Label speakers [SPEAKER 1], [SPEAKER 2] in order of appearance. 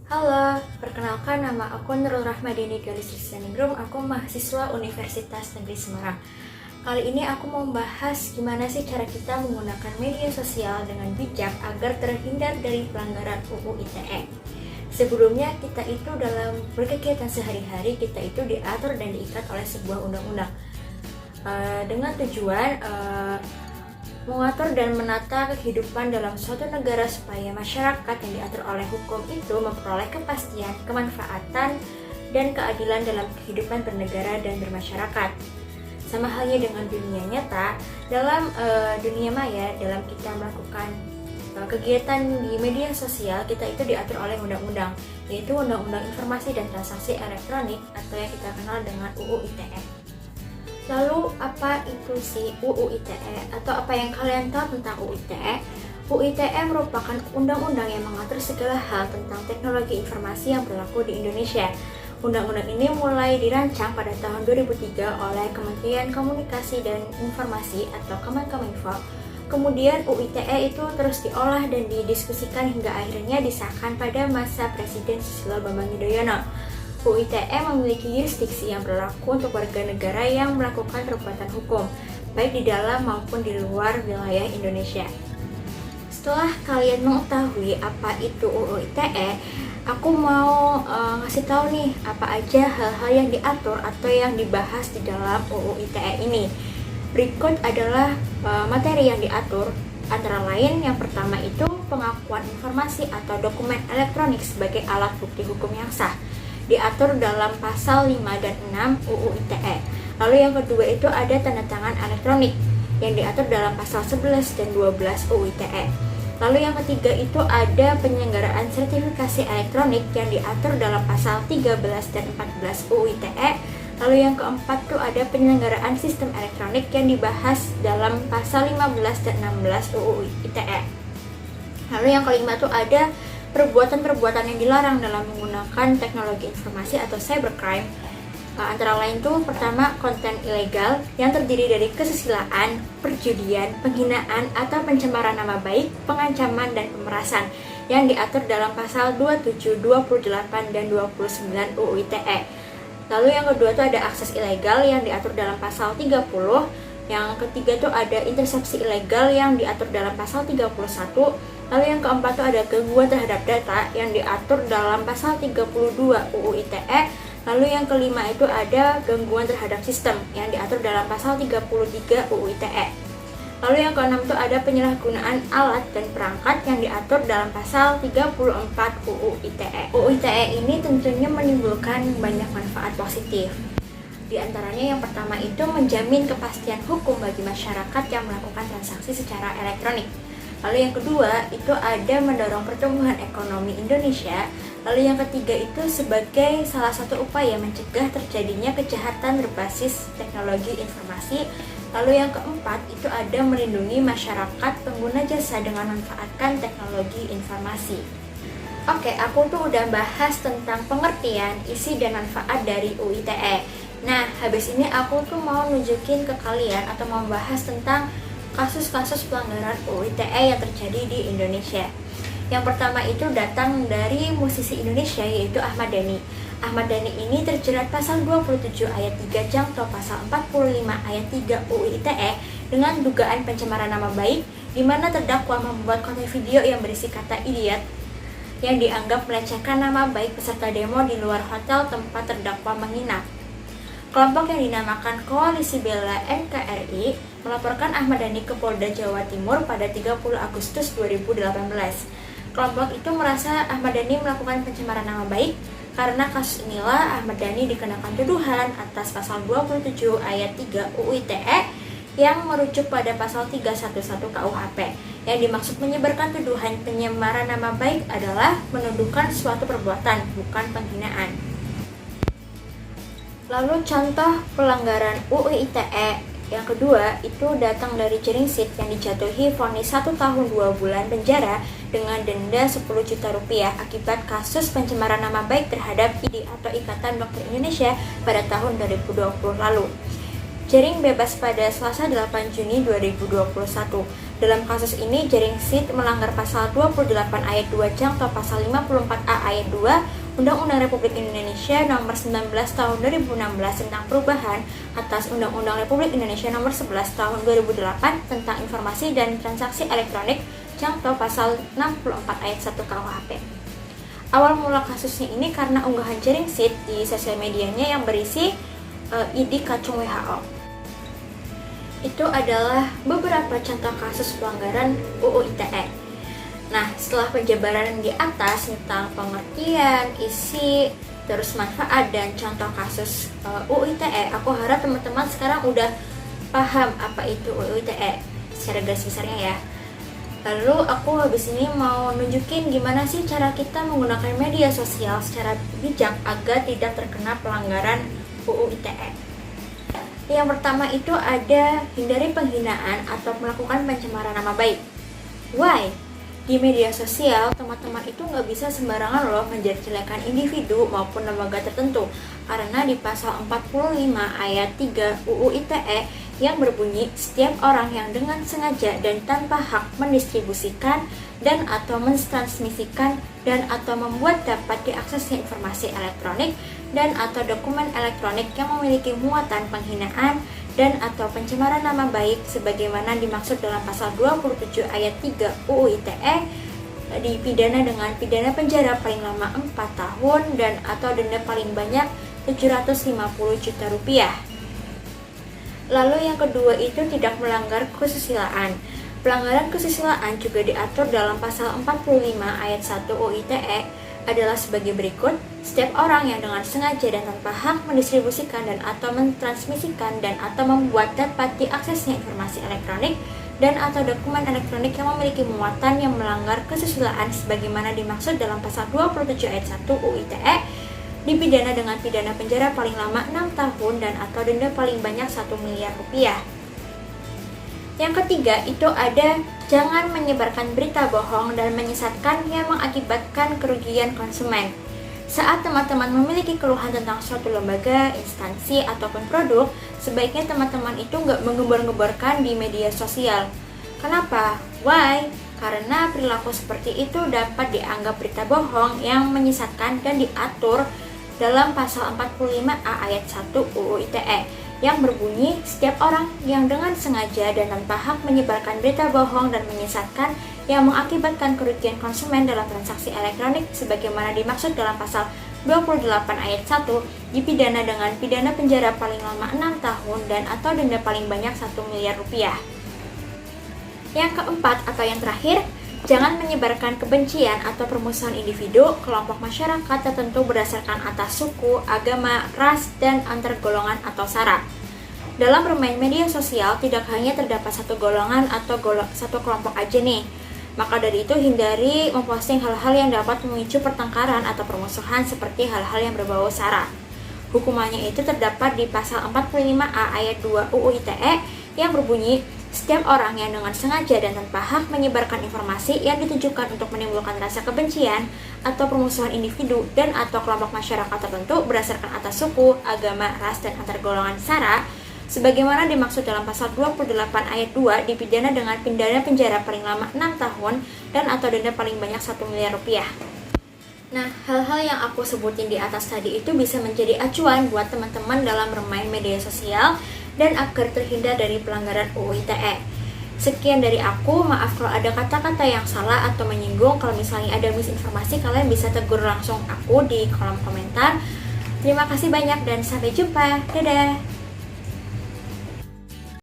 [SPEAKER 1] Halo, perkenalkan nama aku Nurul Rahmadini Galis Listeningrum. Aku mahasiswa Universitas Negeri Semarang. Kali ini aku mau membahas gimana sih cara kita menggunakan media sosial dengan bijak agar terhindar dari pelanggaran UU ITE. Sebelumnya kita itu dalam berkegiatan sehari-hari kita itu diatur dan diikat oleh sebuah undang-undang dengan tujuan mengatur dan menata kehidupan dalam suatu negara supaya masyarakat yang diatur oleh hukum itu memperoleh kepastian, kemanfaatan, dan keadilan dalam kehidupan bernegara dan bermasyarakat. Sama halnya dengan dunia nyata, dalam dunia maya, dalam kita melakukan kegiatan di media sosial, kita itu diatur oleh undang-undang, yaitu Undang-Undang Informasi dan Transaksi Elektronik atau yang kita kenal dengan UU ITE. Lalu apa itu sih UU ITE atau apa yang kalian tahu tentang UU ITE? UU ITE merupakan undang-undang yang mengatur segala hal tentang teknologi informasi yang berlaku di Indonesia. Undang-undang ini mulai dirancang pada tahun 2003 oleh Kementerian Komunikasi dan Informasi atau Kemenkominfo. Kemudian UU ITE itu terus diolah dan didiskusikan hingga akhirnya disahkan pada masa Presiden Susilo Bambang Yudhoyono. UU ITE memiliki yurisdiksi yang berlaku untuk warga negara yang melakukan perbuatan hukum, baik di dalam maupun di luar wilayah Indonesia. Setelah kalian mengetahui apa itu UU ITE, aku mau ngasih tahu nih apa aja hal-hal yang diatur atau yang dibahas di dalam UU ITE ini. Berikut adalah materi yang diatur, antara lain yang pertama itu pengakuan informasi atau dokumen elektronik sebagai alat bukti hukum yang sah, diatur dalam pasal 5 dan 6 UU ITE. Lalu yang kedua itu ada tanda tangan elektronik yang diatur dalam pasal 11 dan 12 UU ITE. Lalu yang ketiga itu ada penyelenggaraan sertifikasi elektronik yang diatur dalam pasal 13 dan 14 UU ITE. Lalu yang keempat itu ada penyelenggaraan sistem elektronik yang dibahas dalam pasal 15 dan 16 UU ITE. Lalu yang kelima itu ada perbuatan-perbuatan yang dilarang dalam menggunakan teknologi informasi atau cybercrime. Antara lain tuh pertama konten ilegal yang terdiri dari kesusilaan, perjudian, penghinaan atau pencemaran nama baik, pengancaman dan pemerasan yang diatur dalam pasal 27, 28 dan 29 UU ITE. Lalu yang kedua tuh ada akses ilegal yang diatur dalam pasal 30. Yang ketiga tuh ada intersepsi ilegal yang diatur dalam pasal 31. Lalu yang keempat itu ada gangguan terhadap data yang diatur dalam pasal 32 UU ITE. Lalu yang kelima itu ada gangguan terhadap sistem yang diatur dalam pasal 33 UU ITE. Lalu yang keenam itu ada penyalahgunaan alat dan perangkat yang diatur dalam pasal 34 UU ITE. UU ITE ini tentunya menimbulkan banyak manfaat positif. Di antaranya yang pertama itu menjamin kepastian hukum bagi masyarakat yang melakukan transaksi secara elektronik. Lalu yang kedua itu ada mendorong pertumbuhan ekonomi Indonesia. Lalu yang ketiga itu sebagai salah satu upaya mencegah terjadinya kejahatan berbasis teknologi informasi. Lalu yang keempat itu ada melindungi masyarakat pengguna jasa dengan memanfaatkan teknologi informasi. Oke, aku tuh udah bahas tentang pengertian, isi dan manfaat dari UU ITE. Nah, habis ini aku tuh mau nunjukin ke kalian atau mau bahas tentang kasus-kasus pelanggaran UU ITE yang terjadi di Indonesia. Yang pertama itu datang dari musisi Indonesia yaitu Ahmad Dhani. Ahmad Dhani ini terjerat pasal 27 ayat 3 Jangto pasal 45 ayat 3 UU ITE dengan dugaan pencemaran nama baik, di mana terdakwa membuat konten video yang berisi kata idiot yang dianggap melecehkan nama baik peserta demo di luar hotel tempat terdakwa menginap. Kelompok yang dinamakan Koalisi Bela NKRI melaporkan Ahmad Dhani ke Polda Jawa Timur pada 30 Agustus 2018. Kelompok itu merasa Ahmad Dhani melakukan pencemaran nama baik. Karena kasus inilah Ahmad Dhani dikenakan tuduhan atas pasal 27 ayat 3 UU ITE yang merujuk pada pasal 311 KUHP. Yang dimaksud menyebarkan tuduhan pencemaran nama baik adalah menuduhkan suatu perbuatan, bukan penghinaan. Lalu contoh pelanggaran UU ITE yang kedua itu datang dari Jeringsik yang dijatuhi vonis 1 tahun 2 bulan penjara dengan denda 10 juta rupiah akibat kasus pencemaran nama baik terhadap ID atau Ikatan Dokter Indonesia pada tahun 2020 lalu. jaring bebas pada Selasa 8 Juni 2021. Dalam kasus ini, jaring SID melanggar pasal 28 ayat 2 C atau pasal 54A ayat 2 Undang-Undang Republik Indonesia Nomor 19 Tahun 2016 tentang perubahan atas Undang-Undang Republik Indonesia Nomor 11 Tahun 2008 tentang informasi dan transaksi elektronik atau pasal 64 ayat 1 KUHP. Awal mula kasusnya ini karena unggahan jaring SID di sosial medianya yang berisi ID kacung WHO. Itu adalah beberapa contoh kasus pelanggaran UU ITE. Nah, setelah penjabaran di atas tentang pengertian, isi, terus manfaat dan contoh kasus UU ITE, aku harap teman-teman sekarang udah paham apa itu UU ITE secara garis besarnya ya. Lalu aku habis ini mau nunjukin gimana sih cara kita menggunakan media sosial secara bijak agar tidak terkena pelanggaran UU ITE. Yang pertama itu ada hindari penghinaan atau melakukan pencemaran nama baik. Why? Di media sosial, teman-teman itu nggak bisa sembarangan loh menjelek-jelekan individu maupun lembaga tertentu. Karena di pasal 45 ayat 3 UU ITE yang berbunyi, setiap orang yang dengan sengaja dan tanpa hak mendistribusikan dan atau mentransmisikan dan atau membuat dapat diaksesnya informasi elektronik dan atau dokumen elektronik yang memiliki muatan penghinaan dan atau pencemaran nama baik sebagaimana dimaksud dalam pasal 27 ayat 3 UU ITE dipidana dengan pidana penjara paling lama 4 tahun dan atau denda paling banyak 750 juta rupiah. Lalu yang kedua itu tidak melanggar kesusilaan. Pelanggaran kesusilaan juga diatur dalam pasal 45 ayat 1 UU ITE adalah sebagai berikut. Setiap orang yang dengan sengaja dan tanpa hak mendistribusikan dan atau mentransmisikan dan atau membuat dapat diaksesnya informasi elektronik dan atau dokumen elektronik yang memiliki muatan yang melanggar kesusilaan sebagaimana dimaksud dalam pasal 27 ayat 1 UU ITE dipidana dengan pidana penjara paling lama 6 tahun dan atau denda paling banyak 1 miliar rupiah. Yang ketiga itu ada jangan menyebarkan berita bohong dan menyesatkan yang mengakibatkan kerugian konsumen. Saat teman-teman memiliki keluhan tentang suatu lembaga, instansi, ataupun produk, sebaiknya teman-teman itu nggak mengembar-ngembarkan di media sosial. Kenapa? Why? Karena perilaku seperti itu dapat dianggap berita bohong yang menyesatkan dan diatur dalam pasal 45A ayat 1 UU ITE yang berbunyi, setiap orang yang dengan sengaja dan tanpa hak menyebarkan berita bohong dan menyesatkan yang mengakibatkan kerugian konsumen dalam transaksi elektronik sebagaimana dimaksud dalam pasal 28 ayat 1 dipidana dengan pidana penjara paling lama 6 tahun dan atau denda paling banyak 1 miliar rupiah. Yang keempat atau yang terakhir, jangan menyebarkan kebencian atau permusuhan individu, kelompok masyarakat tertentu berdasarkan atas suku, agama, ras, dan antar golongan atau sara. Dalam bermain media sosial, tidak hanya terdapat satu golongan atau satu kelompok aja nih. Maka dari itu, hindari memposting hal-hal yang dapat memicu pertengkaran atau permusuhan seperti hal-hal yang berbau sara. Hukumannya itu terdapat di pasal 45A ayat 2 UU ITE yang berbunyi, setiap orang yang dengan sengaja dan tanpa hak menyebarkan informasi yang ditujukan untuk menimbulkan rasa kebencian atau permusuhan individu dan atau kelompok masyarakat tertentu berdasarkan atas suku, agama, ras, dan antar golongan sara, sebagaimana dimaksud dalam pasal 28 ayat 2 dipidana dengan pidana penjara paling lama 6 tahun dan atau denda paling banyak 1 miliar rupiah. Nah, hal-hal yang aku sebutin di atas tadi itu bisa menjadi acuan buat teman-teman dalam bermain media sosial dan agar terhindar dari pelanggaran UU ITE. Sekian dari aku, maaf kalau ada kata-kata yang salah atau menyinggung. Kalau misalnya ada misinformasi, kalian bisa tegur langsung aku di kolom komentar. Terima kasih banyak dan sampai jumpa. Dadah!